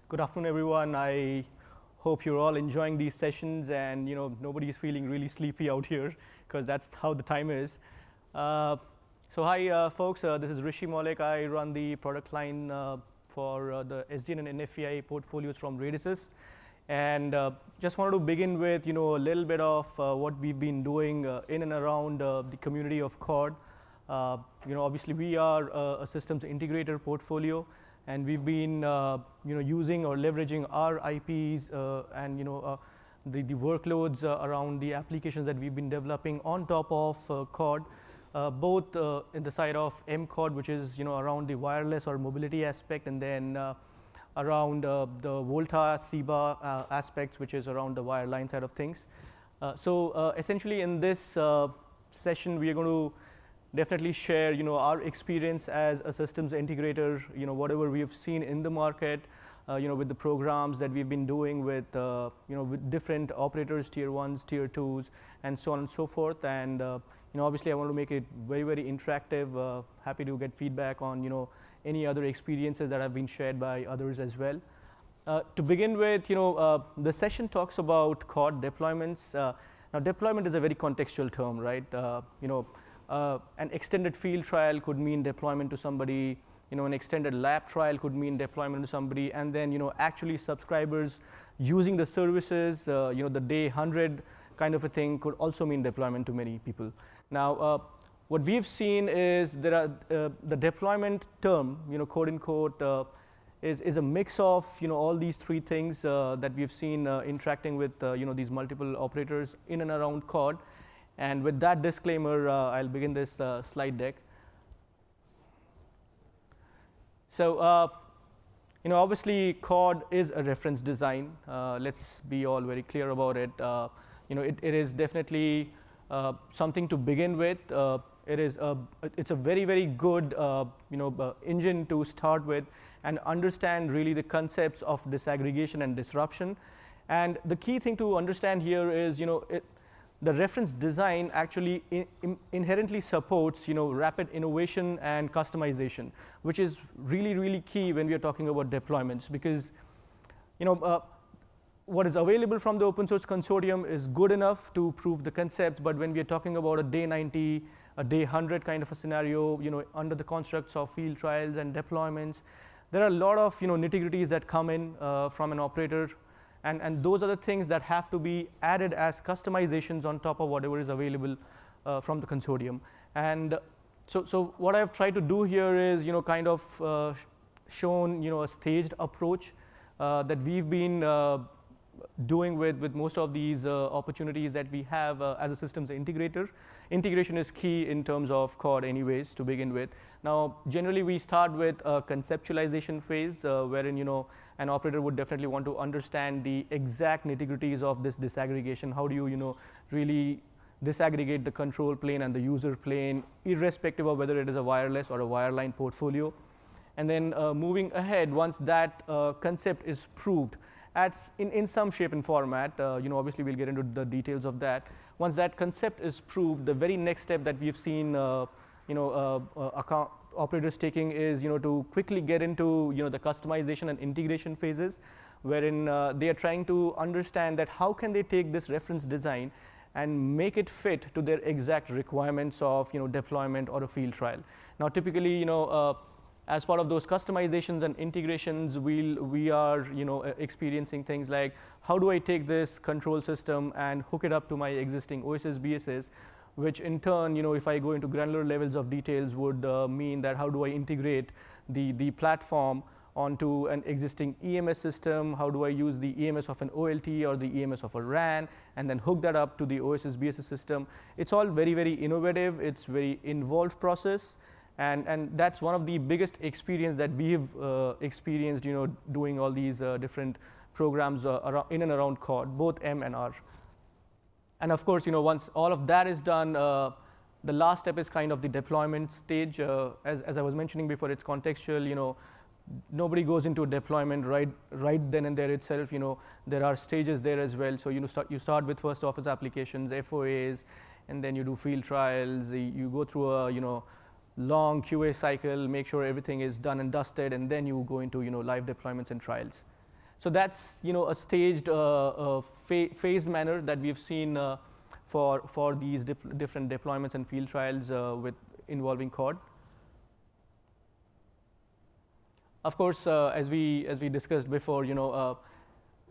Good afternoon, everyone. I hope you're all enjoying these sessions and nobody is feeling really sleepy out here because that's how the time is. So hi, folks. This is Rishi Maulik. I run the product line for the SDN and NFVI portfolios from Radisys. And just wanted to begin with a little bit of what we've been doing in and around the community of CORD. Obviously we are a systems integrator portfolio, and we've been using or leveraging our IPs and the workloads around the applications that we've been developing on top of CORD, both in the side of MCORD, which is around the wireless or mobility aspect, and then around the Volta Seba aspects, which is around the wireline side of things. So essentially in this session, we are going to definitely share our experience as a systems integrator, whatever we have seen in the market, with the programs that we've been doing with with different operators, tier 1s, tier 2s, and so on and so forth. And obviously I want to make it very, very interactive. Happy to get feedback on any other experiences that have been shared by others as well. To begin with, the session talks about CORD deployments. Now deployment is a very contextual term, right? An extended field trial could mean deployment to somebody, an extended lab trial could mean deployment to somebody, and then actually subscribers using the services, the day 100 kind of a thing could also mean deployment to many people. Now, what we've seen is there are the deployment term, quote unquote, is a mix of all these three things that we've seen interacting with these multiple operators in and around CORD. And with that disclaimer, I'll begin this slide deck. So, obviously, CORD is a reference design. Let's be all very clear about it. It is definitely something to begin with. It's a very, very good engine to start with and understand really the concepts of disaggregation and disruption. And the key thing to understand here is the reference design actually inherently supports rapid innovation and customization, which is really, really key when we are talking about deployments, because what is available from the open source consortium is good enough to prove the concepts, but when we are talking about a day 90, a day 100 kind of a scenario, under the constructs of field trials and deployments, there are a lot of nitty-gritties that come in from an operator. And those are the things that have to be added as customizations on top of whatever is available from the consortium. And so what I've tried to do here is kind of shown a staged approach that we've been doing with most of these opportunities that we have as a systems integrator. Integration is key in terms of CORD anyways to begin with. Now generally we start with a conceptualization phase wherein an operator would definitely want to understand the exact nitty-gritties of this disaggregation. How do you really disaggregate the control plane and the user plane, irrespective of whether it is a wireless or a wireline portfolio. And then moving ahead, once that concept is proved in some shape and format, obviously we'll get into the details of that. Once that concept is proved, the very next step that we've seen operators taking is to quickly get into the customization and integration phases, wherein they are trying to understand that how can they take this reference design and make it fit to their exact requirements of deployment or a field trial. Now typically as part of those customizations and integrations, we are experiencing things like, how do I take this control system and hook it up to my existing OSS BSS, which in turn, if I go into granular levels of details, would mean that how do I integrate the platform onto an existing EMS system? How do I use the EMS of an OLT or the EMS of a RAN, and then hook that up to the OSS BSS system? It's all very, very innovative. It's very involved process. And that's one of the biggest experience that we've experienced, doing all these different programs in and around CORD, both M and R. And of course, once all of that is done, the last step is kind of the deployment stage. As I was mentioning before, it's contextual. Nobody goes into a deployment right then and there itself. There are stages there as well. So you start with first office applications, FOAs, and then you do field trials. You go through a long QA cycle, make sure everything is done and dusted, and then you go into live deployments and trials. So that's a staged, phased manner that we've seen for these different deployments and field trials with involving CORD. Of course, as we discussed before,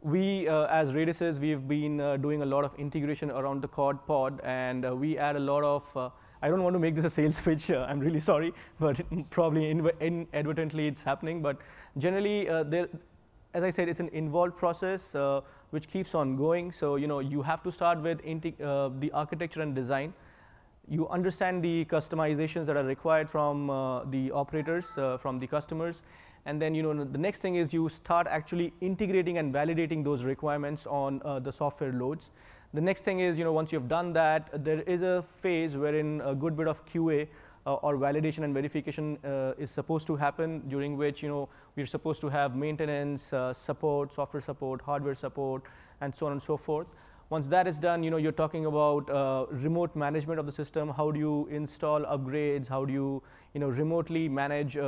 we as Radices, we've been doing a lot of integration around the CORD pod, and we add a lot of. I don't want to make this a sales pitch. I'm really sorry, but probably inadvertently it's happening. But generally, as I said, it's an involved process which keeps on going. So you have to start with the architecture and design. You understand the customizations that are required from the operators, from the customers. And then the next thing is you start actually integrating and validating those requirements on the software loads. The next thing is once you've done that, there is a phase wherein a good bit of QA or validation and verification is supposed to happen, during which we're supposed to have maintenance, support, software support, hardware support, and so on and so forth. Once that is done, you're talking about remote management of the system. How do you install upgrades? How do you remotely manage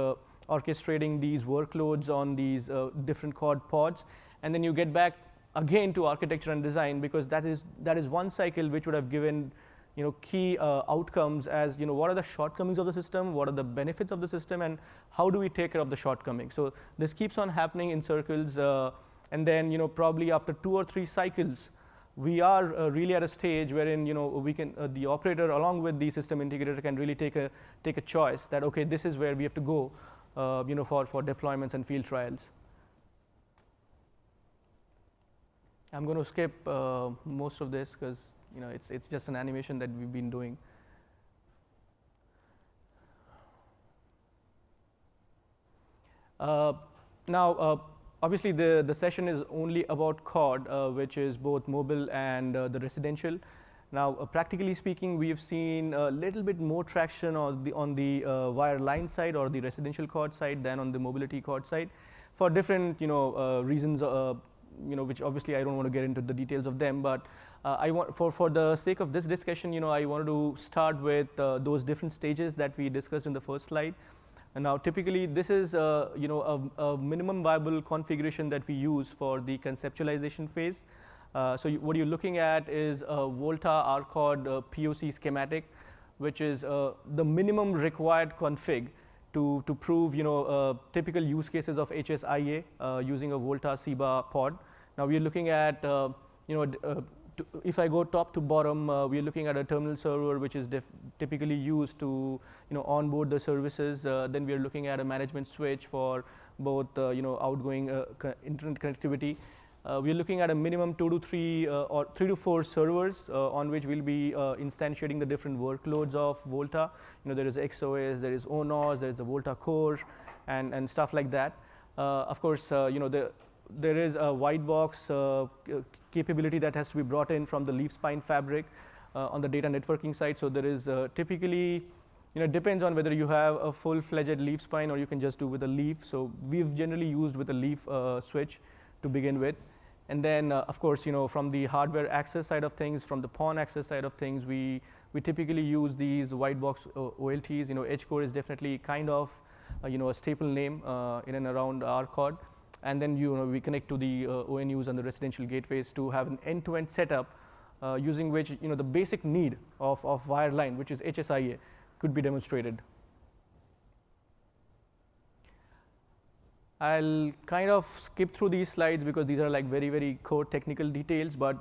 orchestrating these workloads on these different CORD pods? And then you get back again to architecture and design, because that is one cycle which would have given key outcomes as what are the shortcomings of the system, what are the benefits of the system, and how do we take care of the shortcomings. So this keeps on happening in circles, and then probably after 2 or 3 cycles, we are really at a stage wherein we can the operator along with the system integrator can really take a choice that, okay, this is where we have to go for deployments and field trials. I'm going to skip most of this because it's just an animation that we've been doing. Now, obviously, the session is only about CORD, which is both mobile and the residential. Now, practically speaking, we have seen a little bit more traction on the wireline side or the residential CORD side than on the mobility CORD side, for different reasons. Which obviously I don't want to get into the details of them, but I want, for the sake of this discussion, I wanted to start with those different stages that we discussed in the first slide. And now, typically, this is a minimum viable configuration that we use for the conceptualization phase. So what you're looking at is a Volta RCOD POC schematic, which is the minimum required config to prove typical use cases of HSIA using a Volta Seba pod. Now we are looking at if I go top to bottom, we are looking at a terminal server which is typically used to onboard the services. Then we are looking at a management switch for both outgoing internet connectivity. We are looking at a minimum 2 to 3 or 3 to 4 servers on which we'll be instantiating the different workloads of Volta. There is XOS, there is ONOS, there is the Volta core, and stuff like that. Of course, there is a white box capability that has to be brought in from the leaf spine fabric on the data networking side. So there is typically, it depends on whether you have a full-fledged leaf spine or you can just do with a leaf. So we've generally used with a leaf switch to begin with. And then, of course, from the hardware access side of things, from the PON access side of things, we typically use these white box OLTs. Edge core is definitely kind of a staple name in and around RCOD. And then we connect to the ONUs and the residential gateways to have an end-to-end setup using which the basic need of wireline, which is HSIA, could be demonstrated. I'll kind of skip through these slides because these are like very, very core technical details. But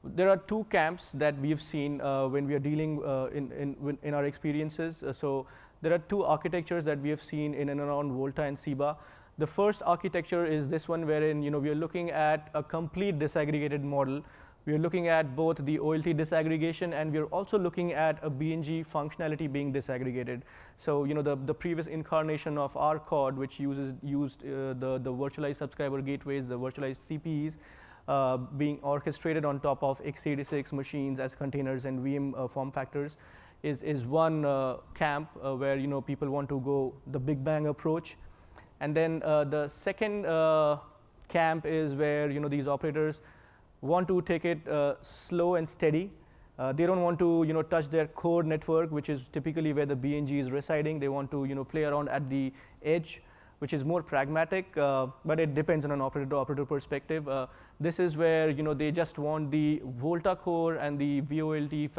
there are 2 camps that we've seen when we are dealing in our experiences. So there are 2 architectures that we have seen in and around Volta and Seba. The first architecture is this one, wherein we are looking at a complete disaggregated model. We are looking at both the OLT disaggregation, and we are also looking at a BNG functionality being disaggregated. So the previous incarnation of RCOD, which used the virtualized subscriber gateways, the virtualized CPEs, being orchestrated on top of x86 machines as containers and VM form factors, is one camp where people want to go the big bang approach. And then the second camp is where these operators want to take it slow and steady. They don't want to touch their core network, which is typically where the BNG is residing. They want to play around at the edge which is more pragmatic, but it depends on an operator-to-operator perspective. This is where they just want the Volta core and the VoLT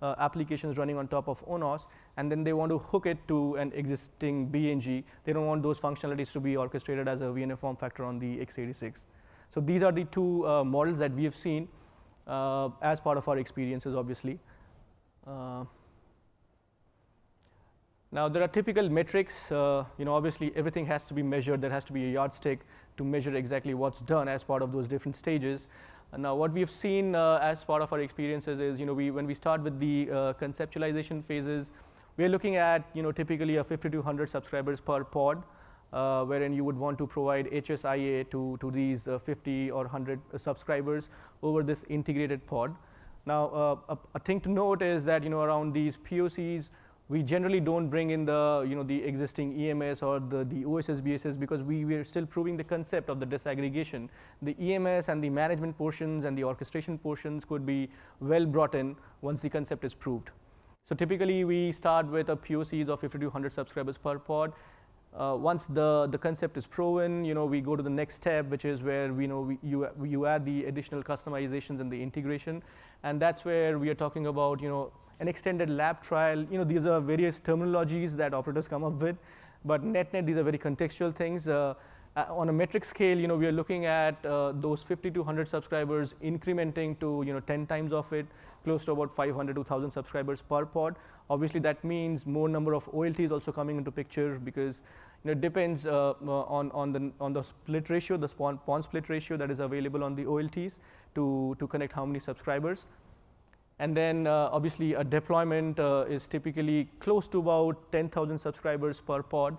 applications running on top of ONOS, and then they want to hook it to an existing BNG. They don't want those functionalities to be orchestrated as a VNF form factor on the x86. So these are the two models that we have seen as part of our experiences, obviously. Now, there are typical metrics. Obviously, everything has to be measured. There has to be a yardstick to measure exactly what's done as part of those different stages. Now, what we've seen as part of our experiences is, when we start with the conceptualization phases, we're looking at, typically a 50 to 100 subscribers per pod, wherein you would want to provide HSIA to these 50 or 100 subscribers over this integrated pod. Now, a thing to note is that, around these POCs, we generally don't bring in the, the existing EMS or the OSS, BSS, because we are still proving the concept of the disaggregation. The EMS and the management portions and the orchestration portions could be well brought in once the concept is proved. So typically, we start with a POCs of 50 to 100 subscribers per pod. Once the concept is proven, we go to the next step, which is where you add the additional customizations and the integration, and that's where we are talking about an extended lab trial. These are various terminologies that operators come up with, but net, these are very contextual things. On a metric scale, we are looking at those 50 to 100 subscribers incrementing to 10 times of it, close to about 500 to 1,000 subscribers per pod. Obviously, that means more number of OLTs also coming into picture, because it depends on the split ratio, the PON split ratio that is available on the OLTs to connect how many subscribers. And then obviously a deployment is typically close to about 10,000 subscribers per pod.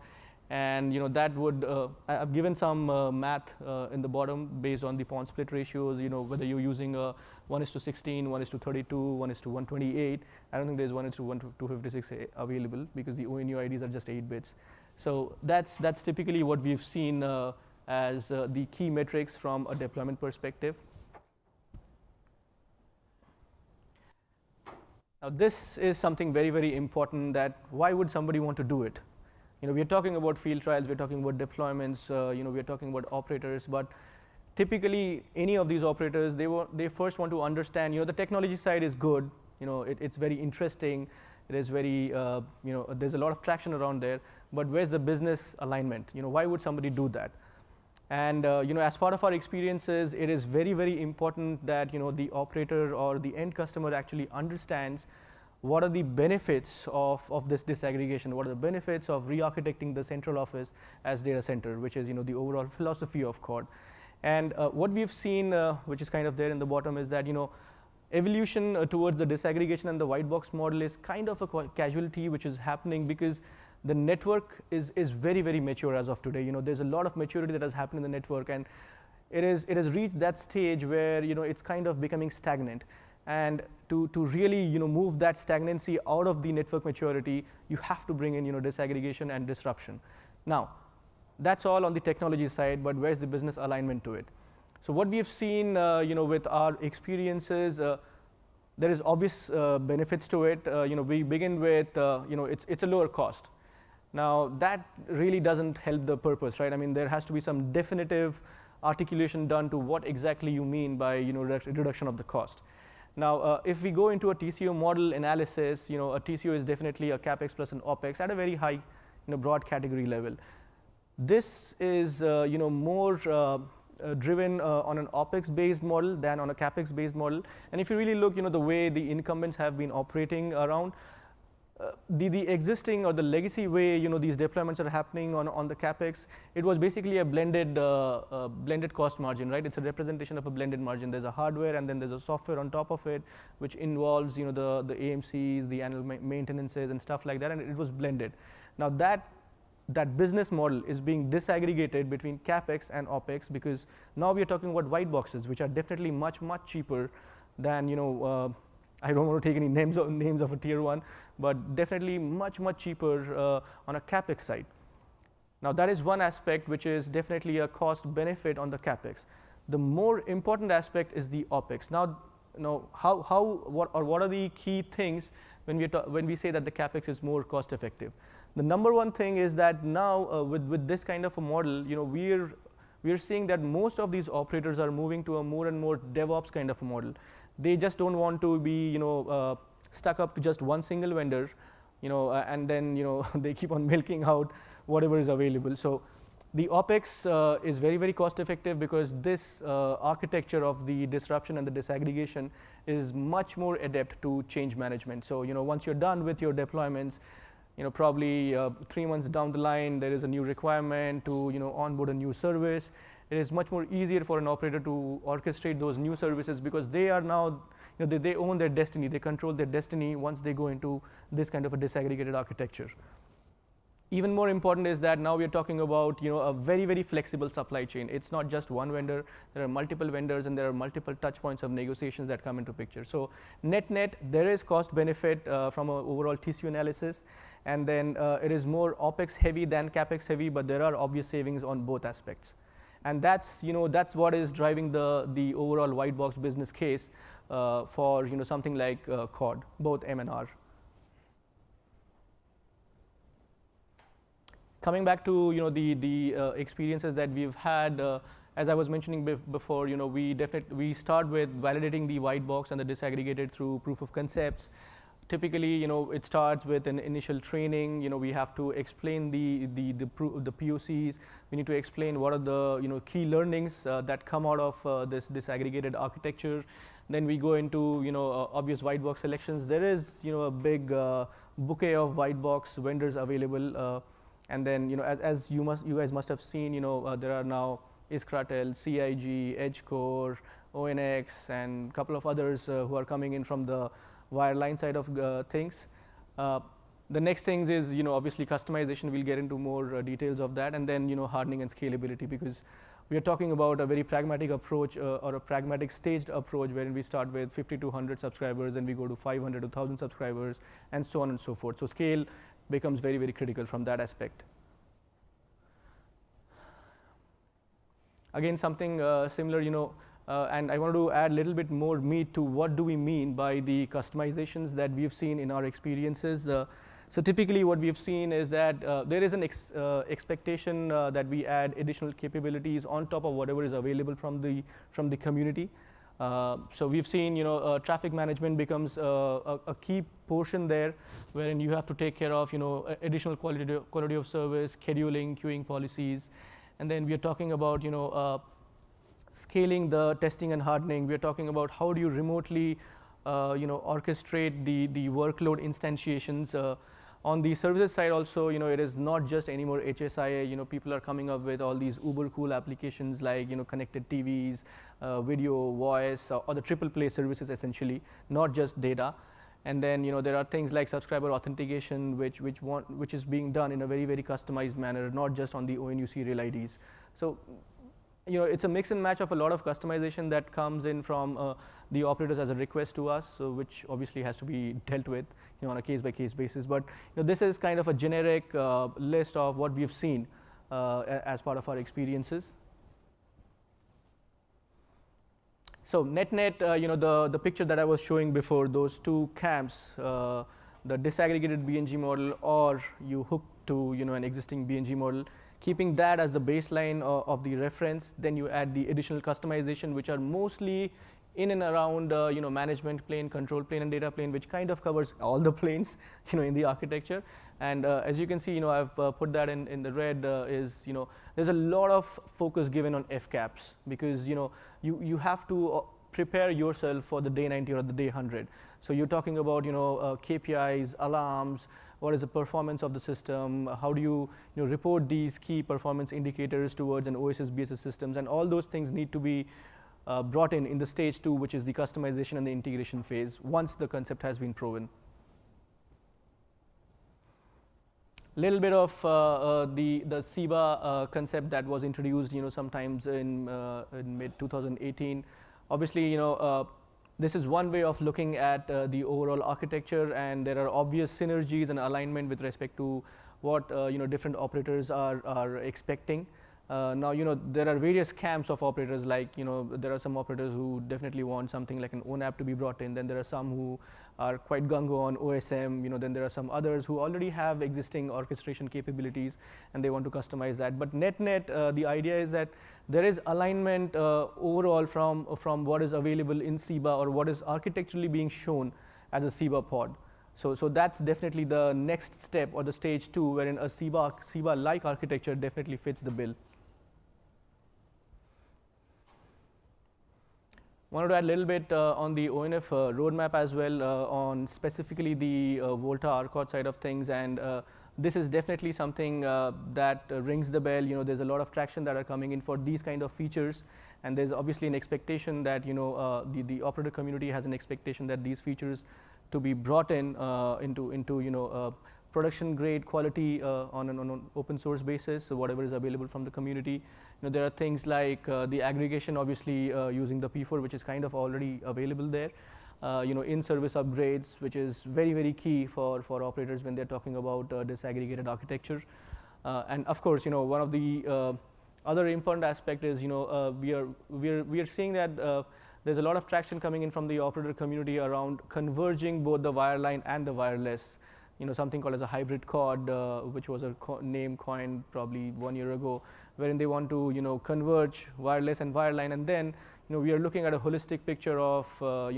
And that would, I've given some math in the bottom based on the PON split ratios, whether you're using a 1:16, 1:32, 1:128. I don't think there's 1:256 available, because the ONU IDs are just 8 bits. So that's typically what we've seen as the key metrics from a deployment perspective. Now, this is something very, very important, that why would somebody want to do it? We're talking about field trials, we're talking about deployments, we're talking about operators, but typically any of these operators, they first want to understand, the technology side is good, it's very interesting, it is very, there's a lot of traction around there, but where's the business alignment? Why would somebody do that? And as part of our experiences, it is very, very important that the operator or the end customer actually understands what are the benefits of this disaggregation, what are the benefits of re-architecting the central office as data center, which is the overall philosophy of CORD. And what we've seen, which is kind of there in the bottom, is that evolution towards the disaggregation and the white box model is kind of a casualty which is happening, because the network is very, very mature as of today. There's a lot of maturity that has happened in the network, and it has reached that stage where it's kind of becoming stagnant. And to really move that stagnancy out of the network maturity, you have to bring in disaggregation and disruption. Now, that's all on the technology side, but where's the business alignment to it? So what we have seen with our experiences, there is obvious benefits to it. We begin with it's a lower cost. Now, that really doesn't help the purpose, right? I mean, there has to be some definitive articulation done to what exactly you mean by reduction of the cost. Now, if we go into a TCO model analysis, a TCO is definitely a capex plus an opex at a very high, broad category level. This is, more driven on an opex-based model than on a capex-based model. And if you really look, the way the incumbents have been operating around, the existing or the legacy way, these deployments are happening on the capex, it was basically a blended cost margin, right? It's a representation of a blended margin. There's a hardware, and then there's a software on top of it, which involves, the AMCs, the annual maintenances, and stuff like that, and it was blended. Now, that business model is being disaggregated between capex and opex, because now we are talking about white boxes, which are definitely much, much cheaper than, I don't want to take any names of a tier 1, but definitely much, much cheaper on a capex side. Now, that is one aspect which is definitely a cost benefit on the capex. The more important aspect is the opex. Now, what are the key things when we say that the capex is more cost effective. The number one thing is that now with this kind of a model, we're seeing that most of these operators are moving to a more and more DevOps kind of a model. They just don't want to be stuck up to just one single vendor, and then they keep on milking out whatever is available. So the OpEx is very, very cost effective because this architecture of the disruption and the disaggregation is much more adept to change management. So once you're done with your deployments, probably 3 months down the line, there is a new requirement to onboard a new service. It is much more easier for an operator to orchestrate those new services because they are now, they own their destiny. They control their destiny once they go into this kind of a disaggregated architecture. Even more important is that now we are talking about a very, very flexible supply chain. It's not just one vendor. There are multiple vendors, and there are multiple touch points of negotiations that come into picture. So net, there is cost benefit from an overall TCO analysis. And then it is more OpEx heavy than CapEx heavy, but there are obvious savings on both aspects. And that's what is driving the overall white box business case for something like COD, both M and R. Coming back to the experiences that we've had, as I was mentioning before, we start with validating the white box and the disaggregated through proof of concepts. Typically, it starts with an initial training. We have to explain the POCs. We need to explain what are the key learnings that come out of this disaggregated architecture. Then we go into obvious white box selections. There is a big bouquet of white box vendors available. And then, as you guys must have seen, there are now Iskratel, CIG, EdgeCore, ONX, and a couple of others who are coming in from the wireline side of things. The next thing is, obviously customization. We'll get into more details of that, and then hardening and scalability, because we are talking about a very pragmatic approach or a pragmatic staged approach, wherein we start with 50 to 100 subscribers, and we go to 500 to 1,000 subscribers, and so on and so forth. So scale becomes very, very critical from that aspect. Again, something similar, and I wanted to add a little bit more meat to what do we mean by the customizations that we've seen in our experiences. So typically what we've seen is that there is an expectation that we add additional capabilities on top of whatever is available from the community. So we've seen, traffic management becomes a key portion there, wherein you have to take care of, additional quality of service, scheduling, queuing policies, and then we are talking about, scaling the testing and hardening. We are talking about how do you remotely, orchestrate the workload instantiations. On the services side also, it is not just anymore HSIA. People are coming up with all these uber cool applications like, connected TVs, video, voice, or the triple play services essentially, not just data. And then, there are things like subscriber authentication, which is being done in a very, very customized manner, not just on the ONUC real IDs. So, it's a mix and match of a lot of customization that comes in from the operators as a request to us, so which obviously has to be dealt with, on a case-by-case basis. But this is kind of a generic list of what we've seen as part of our experiences. So Netnet, the picture that I was showing before, those two camps, the disaggregated BNG model, or you hook to an existing BNG model, keeping that as the baseline of the reference, then you add the additional customization, which are mostly in and around management plane, control plane, and data plane, which kind of covers all the planes in the architecture. And as you can see, I've put that in the red. There's a lot of focus given on FCAPs, because you have to prepare yourself for the day 90 or the day 100. So you're talking about KPIs, alarms. What is the performance of the system? How do you, report these key performance indicators towards an OSS, BSS systems? And all those things need to be brought in the stage 2, which is the customization and the integration phase, once the concept has been proven. Little bit of the Seba concept that was introduced, sometimes in mid 2018. Obviously, this is one way of looking at the overall architecture, and there are obvious synergies and alignment with respect to what different operators are expecting. Now, there are various camps of operators, like, there are some operators who definitely want something like an ONF to be brought in. Then there are some who are quite gung-ho on OSM. Then there are some others who already have existing orchestration capabilities and they want to customize that. But net, the idea is that there is alignment overall from what is available in Seba or what is architecturally being shown as a Seba pod. So that's definitely the next step, or the stage 2, wherein a Seba-like architecture definitely fits the bill. Wanted to add a little bit on the ONF roadmap as well, on specifically the Volta RCOD side of things, and this is definitely something that rings the bell. There's a lot of traction that are coming in for these kind of features, and there's obviously an expectation that the operator community has an expectation that these features to be brought in into production grade quality on an open source basis. So whatever is available from the community. There are things like the aggregation, obviously using the P4, which is kind of already available there. In-service upgrades, which is very, very key for operators when they're talking about disaggregated architecture. And of course, one of the other important aspect is, we are seeing that there's a lot of traction coming in from the operator community around converging both the wireline and the wireless. Something called as a hybrid COD, which was a name coined probably 1 year ago, wherein they want to converge wireless and wireline, and then we are looking at a holistic picture of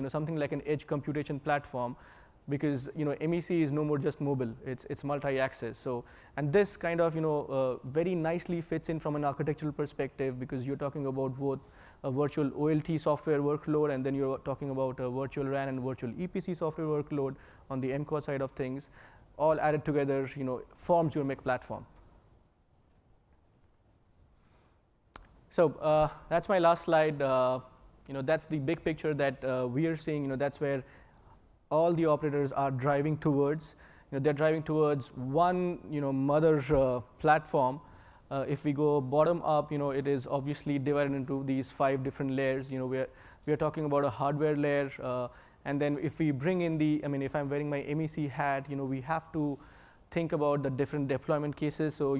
something like an edge computation platform, because MEC is no more just mobile; it's multi-access. So, and this kind of very nicely fits in from an architectural perspective, because you're talking about both a virtual OLT software workload, and then you're talking about a virtual RAN and virtual EPC software workload on the MCOD side of things, all added together, forms your MEC platform. So that's my last slide. That's the big picture that we are seeing. That's where all the operators are driving towards. They're driving towards one, mother platform. If we go bottom up, it is obviously divided into these 5 different layers. We are talking about a hardware layer, and then if we bring in if I'm wearing my MEC hat, we have to think about the different deployment cases. So,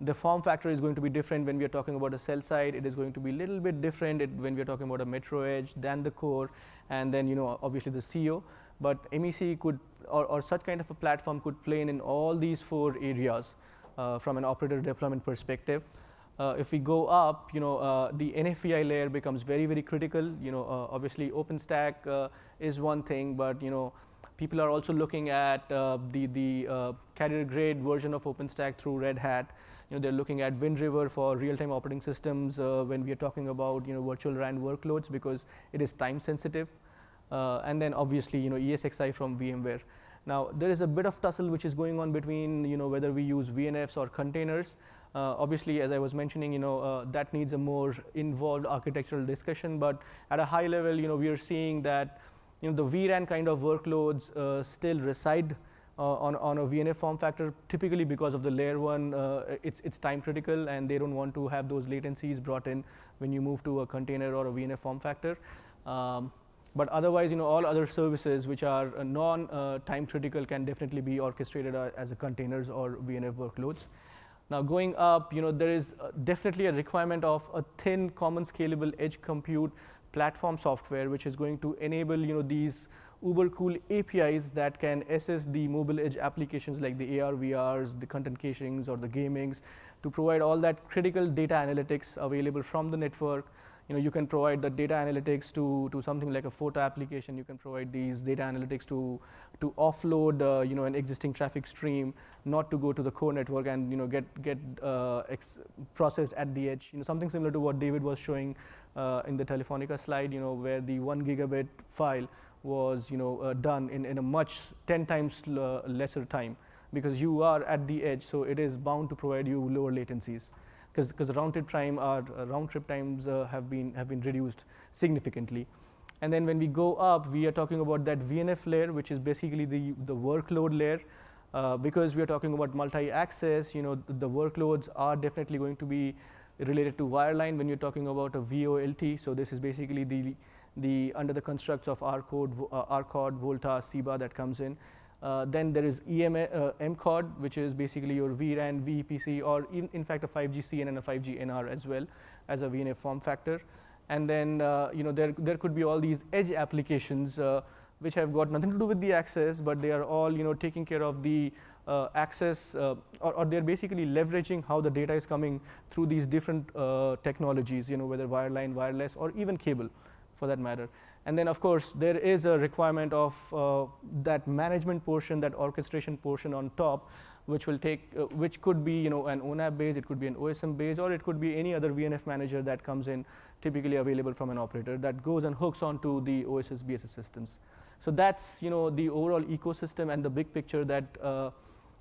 the form factor is going to be different when we are talking about a cell site. It is going to be a little bit different when we are talking about a metro edge than the core, and then, obviously the CO. But MEC could, or such kind of a platform could play in all these 4 areas from an operator deployment perspective. If we go up, the NFVI layer becomes very, very critical. Obviously OpenStack is one thing, but people are also looking at the carrier grade version of OpenStack through Red Hat. They're looking at Wind River for real-time operating systems when we are talking about virtual RAN workloads, because it is time sensitive. And then obviously ESXi from VMware. Now there is a bit of tussle which is going on between whether we use VNFs or containers. Obviously, as I was mentioning, that needs a more involved architectural discussion. But at a high level, we are seeing that the vRAN kind of workloads still reside on a VNF form factor, typically because of the layer 1. It's time critical, and they don't want to have those latencies brought in when you move to a container or a VNF form factor. But otherwise, all other services which are non-time critical can definitely be orchestrated as a containers or VNF workloads. Now going up, there is definitely a requirement of a thin, common, scalable edge compute platform software, which is going to enable these uber cool APIs that can assess the mobile edge applications like the AR, VRs, the content cachings, or the gamings, to provide all that critical data analytics available from the network. You can provide the data analytics to something like a photo application. You can provide these data analytics to offload an existing traffic stream, not to go to the core network and get processed at the edge. Something similar to what David was showing in the Telefonica slide, where the 1 gigabit file was done in a much 10 times lesser time, because you are at the edge, so it is bound to provide you lower latencies. Because round trip times have been reduced significantly. And then when we go up, we are talking about that VNF layer, which is basically the workload layer. Because we are talking about multi-access, the workloads are definitely going to be related to wireline when you're talking about a VoLT. So this is basically the under the constructs of RCOD, Volta, Seba that comes in. Then there is MCOD, which is basically your vRAN, VEPC, or in fact a 5G CN and a 5G NR as well as a VNF form factor. And then there could be all these edge applications which have got nothing to do with the access, but they are all taking care of the access, or they're basically leveraging how the data is coming through these different technologies, whether wireline, wireless, or even cable, for that matter. And then, of course, there is a requirement of that management portion, that orchestration portion on top, which will take, which could be, an ONF base, it could be an OSM base, or it could be any other VNF manager that comes in, typically available from an operator, that goes and hooks onto the OSS BSS systems. So that's, the overall ecosystem and the big picture that,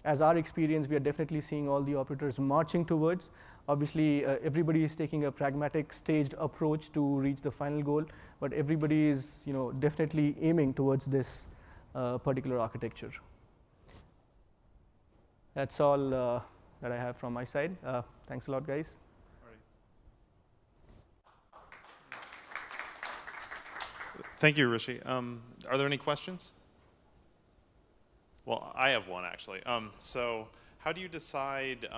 as our experience, we are definitely seeing all the operators marching towards. Obviously, everybody is taking a pragmatic, staged approach to reach the final goal, but everybody is, definitely aiming towards this particular architecture. That's all that I have from my side. Thanks a lot, guys. Thank you, Rishi. Are there any questions? Well, I have one, actually. So how do you decide, as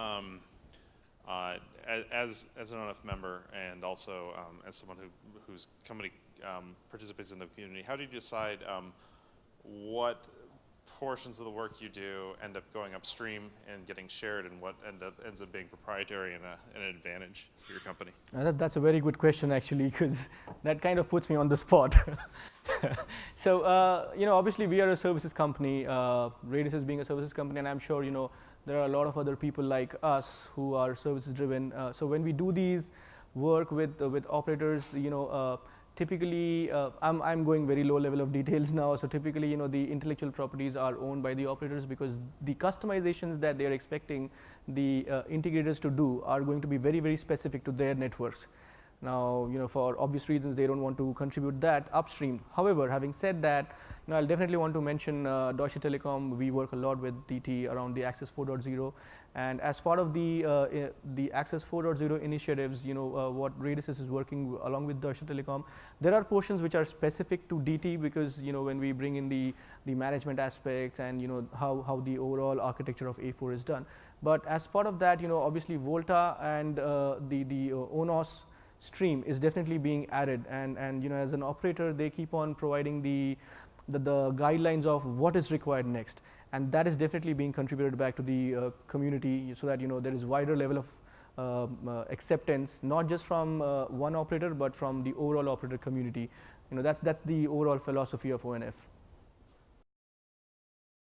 an ONF member and also as someone whose company participates in the community, how do you decide what portions of the work you do end up going upstream and getting shared, and what ends up being proprietary and an advantage for your company? That's a very good question, actually, because that kind of puts me on the spot. So, obviously we are a services company, Radius is being a services company, and I'm sure, there are a lot of other people like us who are services driven. So when we do these work with operators, typically, I'm going very low level of details now. So typically, the intellectual properties are owned by the operators, because the customizations that they are expecting the integrators to do are going to be very, very specific to their networks. Now, for obvious reasons, they don't want to contribute that upstream. However, having said that, I'll definitely want to mention Deutsche Telekom. We work a lot with DT around the Access 4.0, and as part of the Access 4.0 initiatives, what Radius is working along with Deutsche Telekom, there are portions which are specific to DT, because when we bring in the management aspects and how the overall architecture of A4 is done. But as part of that, obviously Volta and the ONOS stream is definitely being added, and as an operator, they keep on providing the guidelines of what is required next, and that is definitely being contributed back to the community, so that there is wider level of acceptance, not just from one operator, but from the overall operator community. That's the overall philosophy of ONF.